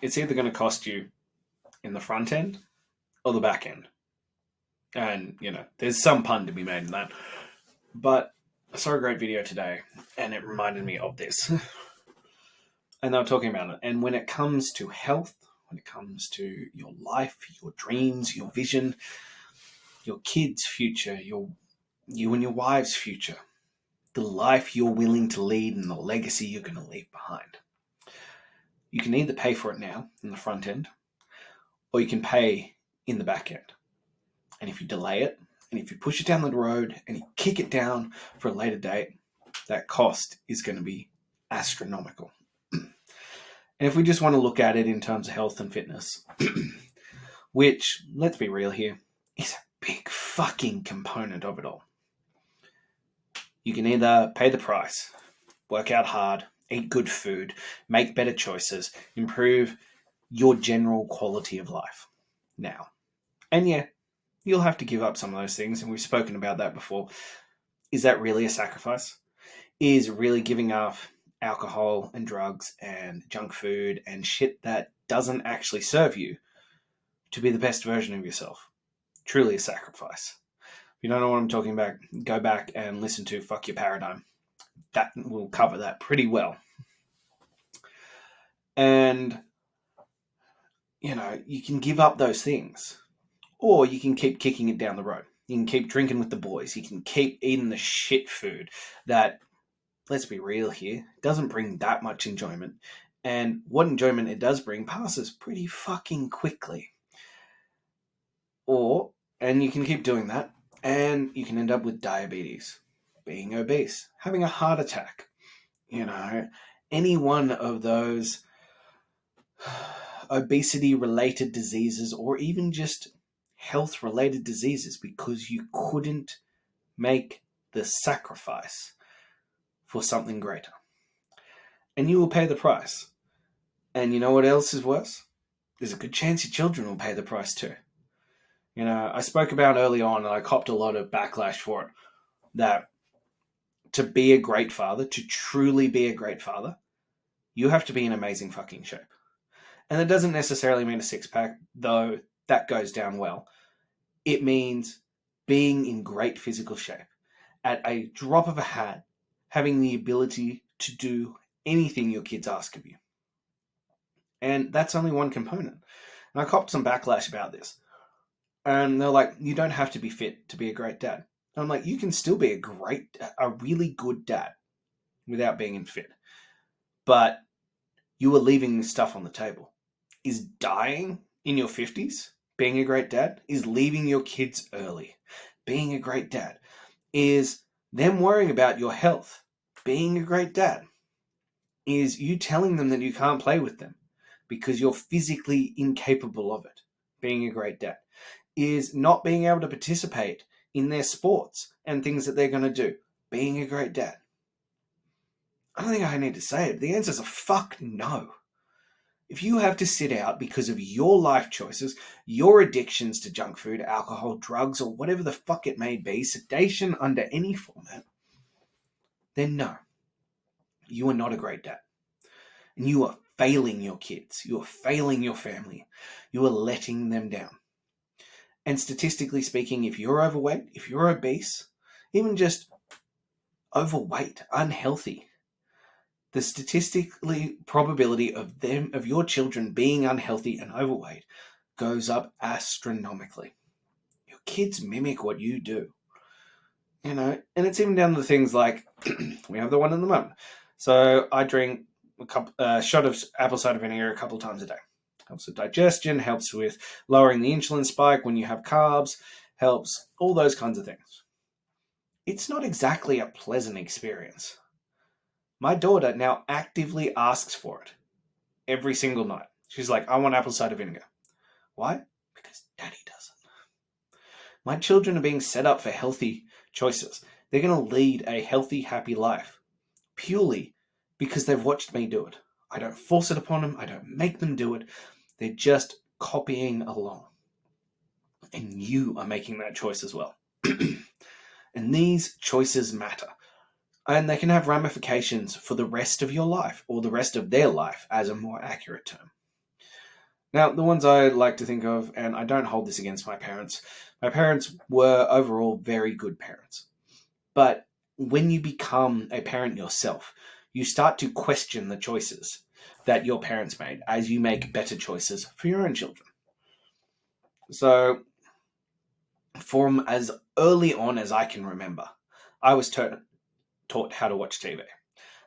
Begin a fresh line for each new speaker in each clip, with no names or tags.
it's either going to cost you in the front end or the back end. And, there's some pun to be made in that. But I saw a great video today and it reminded me of this. And they were talking about it. And when it comes to health, when it comes to your life, your dreams, your vision, your kids' future, you and your wife's future, the life you're willing to lead and the legacy you're going to leave behind. You can either pay for it now in the front end, or you can pay in the back end. And if you delay it, and if you push it down the road and you kick it down for a later date, that cost is going to be astronomical. And if we just want to look at it in terms of health and fitness, which, let's be real here, is a big fucking component of it all. You can either pay the price, work out hard, eat good food, make better choices, improve your general quality of life now. And yeah, you'll have to give up some of those things, and we've spoken about that before. Is that really a sacrifice? Is really giving up alcohol and drugs and junk food and shit that doesn't actually serve you to be the best version of yourself truly a sacrifice? If you don't know what I'm talking about, go back and listen to Fuck Your Paradigm. That will cover that pretty well. And, you can give up those things, or you can keep kicking it down the road. You can keep drinking with the boys. You can keep eating the shit food that, let's be real here, doesn't bring that much enjoyment. And what enjoyment it does bring passes pretty fucking quickly. And you can keep doing that, and you can end up with diabetes, being obese, having a heart attack. Any one of those obesity-related diseases, or even just health-related diseases, because you couldn't make the sacrifice for something greater. And you will pay the price. And you know what else is worse? There's a good chance your children will pay the price too. I spoke about early on, and I copped a lot of backlash for it, that to be a great father, to truly be a great father, you have to be in amazing fucking shape. And that doesn't necessarily mean a six-pack, though that goes down well. It means being in great physical shape. At a drop of a hat, having the ability to do anything your kids ask of you. And that's only one component. And I copped some backlash about this. And they're like, you don't have to be fit to be a great dad. And I'm like, you can still be a really good dad without being fit. But you are leaving this stuff on the table. Is dying in your 50s being a great dad? Is leaving your kids early being a great dad? Is them worrying about your health being a great dad? Is you telling them that you can't play with them because you're physically incapable of it being a great dad? Is not being able to participate in their sports and things that they're going to do being a great dad? I don't think I need to say it. The answer is a fuck no. If you have to sit out because of your life choices, your addictions to junk food, alcohol, drugs, or whatever the fuck it may be, sedation under any format, then no, you are not a great dad. And you are failing your kids. You are failing your family. You are letting them down. And statistically speaking, if you're overweight, if you're obese, even just overweight, unhealthy, the statistically probability of your children being unhealthy and overweight goes up astronomically. Your kids mimic what you do. And it's even down to things like, we have the one in the moment. So I drink a shot of apple cider vinegar a couple of times a day. Helps with digestion, helps with lowering the insulin spike when you have carbs, helps all those kinds of things. It's not exactly a pleasant experience. My daughter now actively asks for it every single night. She's like, I want apple cider vinegar. Why? Because daddy doesn't. My children are being set up for healthy choices. They're going to lead a healthy, happy life purely because they've watched me do it. I don't force it upon them. I don't make them do it. They're just copying along. And you are making that choice as well. And these choices matter. And they can have ramifications for the rest of your life, or the rest of their life, as a more accurate term. Now, the ones I like to think of, and I don't hold this against my parents were overall very good parents. But when you become a parent yourself, you start to question the choices that your parents made as you make better choices for your own children. So, from as early on as I can remember, I was taught how to watch TV.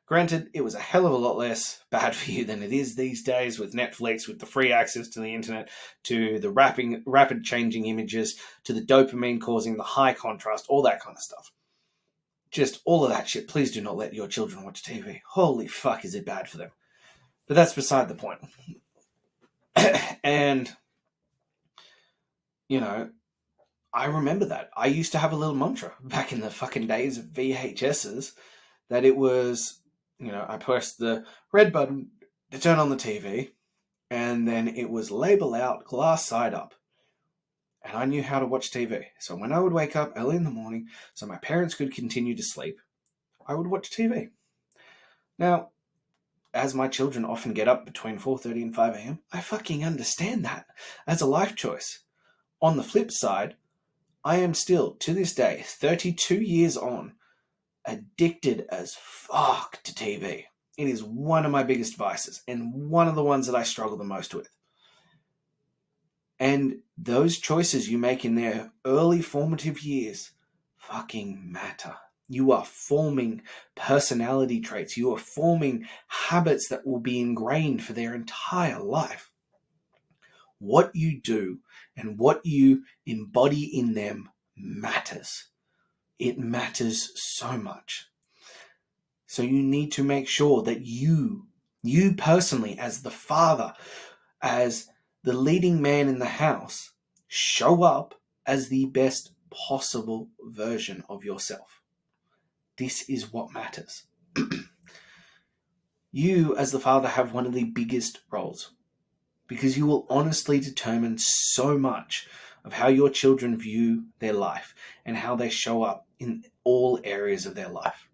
Granted, it was a hell of a lot less bad for you than it is these days with Netflix, with the free access to the internet, to the rapid changing images, to the dopamine causing the high contrast, all that kind of stuff. Just all of that shit. Please do not let your children watch TV. Holy fuck, is it bad for them? But that's beside the point. And, you know, I remember that. I used to have a little mantra back in the fucking days of VHSs that it was, I pressed the red button to turn on the TV, and then it was label out glass side up. And I knew how to watch TV. So when I would wake up early in the morning so my parents could continue to sleep, I would watch TV. Now, as my children often get up between 4:30 and 5 a.m., I fucking understand that as a life choice. On the flip side, I am still, to this day, 32 years on, addicted as fuck to TV. It is one of my biggest vices and one of the ones that I struggle the most with. And those choices you make in their early formative years fucking matter. You are forming personality traits. You are forming habits that will be ingrained for their entire life. What you do and what you embody in them matters. It matters so much. So you need to make sure that you personally, as the father, as the leading man in the house, show up as the best possible version of yourself. This is what matters. You, as the father, have one of the biggest roles because you will honestly determine so much of how your children view their life and how they show up in all areas of their life.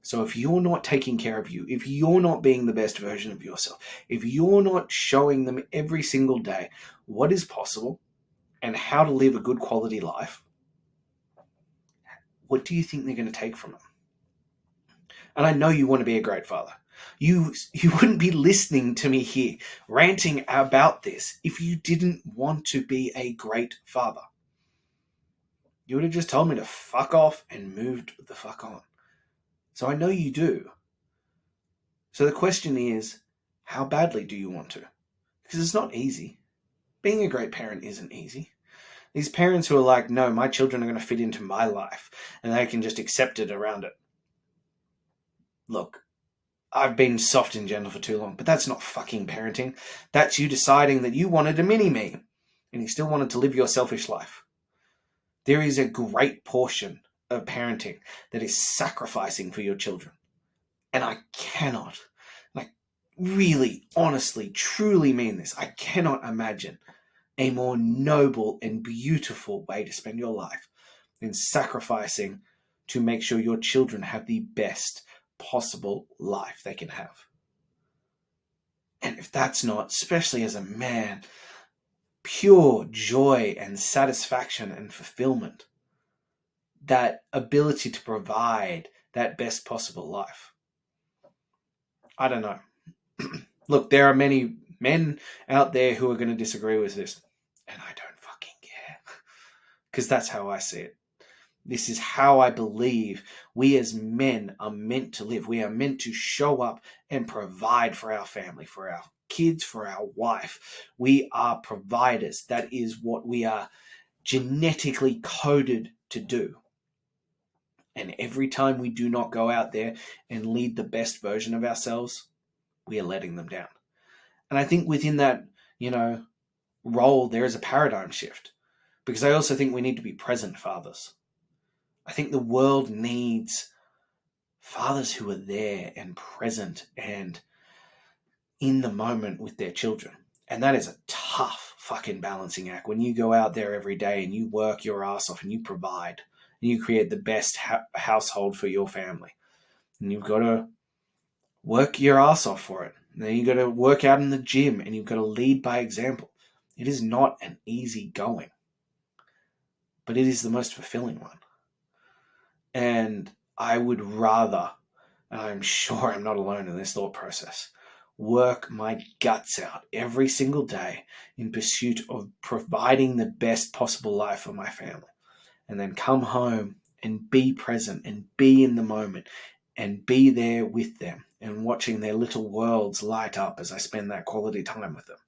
So if you're not taking care of you, if you're not being the best version of yourself, if you're not showing them every single day what is possible and how to live a good quality life, what do you think they're going to take from them? And I know you want to be a great father. You wouldn't be listening to me here ranting about this if you didn't want to be a great father. You would have just told me to fuck off and moved the fuck on. So I know you do. So the question is, how badly do you want to? Because it's not easy. Being a great parent isn't easy. These parents who are like, no, my children are going to fit into my life and they can just accept it around it. Look, I've been soft and gentle for too long, but that's not fucking parenting. That's you deciding that you wanted a mini-me and you still wanted to live your selfish life. There is a great portion of parenting that is sacrificing for your children. And I cannot, really, honestly, truly mean this. I cannot imagine a more noble and beautiful way to spend your life than sacrificing to make sure your children have the best possible life they can have. And if that's not, especially as a man, pure joy and satisfaction and fulfillment, that ability to provide that best possible life, I don't know. Look, there are many men out there who are going to disagree with this, and I don't fucking care, because that's how I see it. This is how I believe we as men are meant to live. We are meant to show up and provide for our family, for our kids, for our wife. We are providers. That is what we are genetically coded to do. And every time we do not go out there and lead the best version of ourselves, we are letting them down. And I think within that, role, there is a paradigm shift. Because I also think we need to be present fathers. I think the world needs fathers who are there and present and in the moment with their children. And that is a tough fucking balancing act when you go out there every day and you work your ass off and you provide and you create the best household for your family. And you've got to work your ass off for it. And then you've got to work out in the gym and you've got to lead by example. It is not an easy going, but it is the most fulfilling one. And I would rather, and I'm sure I'm not alone in this thought process, work my guts out every single day in pursuit of providing the best possible life for my family. And then come home and be present and be in the moment and be there with them and watching their little worlds light up as I spend that quality time with them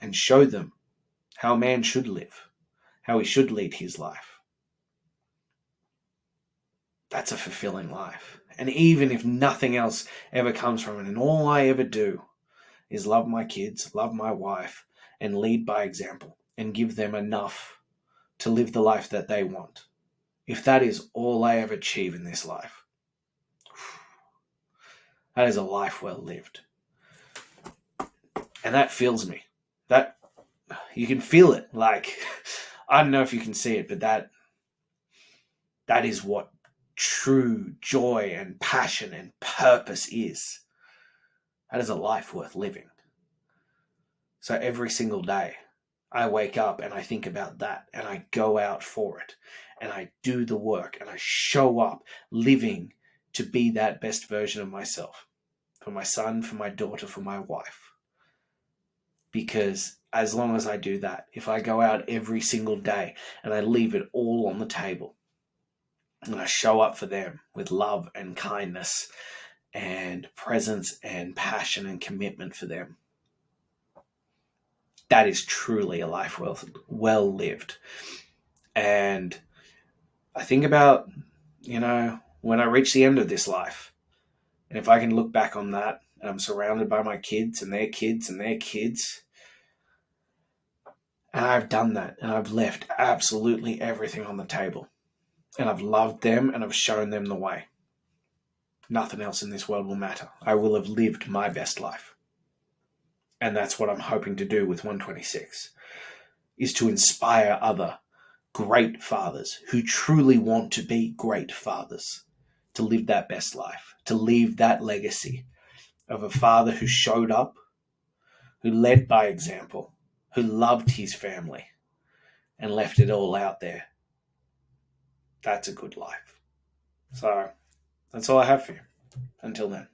and show them how a man should live, how he should lead his life. That's a fulfilling life. And even if nothing else ever comes from it, and all I ever do is love my kids, love my wife, and lead by example, and give them enough to live the life that they want. If that is all I ever achieve in this life, that is a life well lived. And that fills me. That, you can feel it. Like, I don't know if you can see it, but that is what true joy and passion and purpose is. That is a life worth living. So every single day, I wake up and I think about that and I go out for it and I do the work and I show up living to be that best version of myself, for my son, for my daughter, for my wife. Because as long as I do that, if I go out every single day and I leave it all on the table and I show up for them with love and kindness and presence and passion and commitment for them, that is truly a life well lived. And I think about, when I reach the end of this life, and if I can look back on that, and I'm surrounded by my kids and their kids and their kids, and I've done that, and I've left absolutely everything on the table, and I've loved them and I've shown them the way. Nothing else in this world will matter. I will have lived my best life. And that's what I'm hoping to do with 126, is to inspire other great fathers who truly want to be great fathers to live that best life, to leave that legacy of a father who showed up, who led by example, who loved his family and left it all out there. That's a good life. So that's all I have for you. Until then.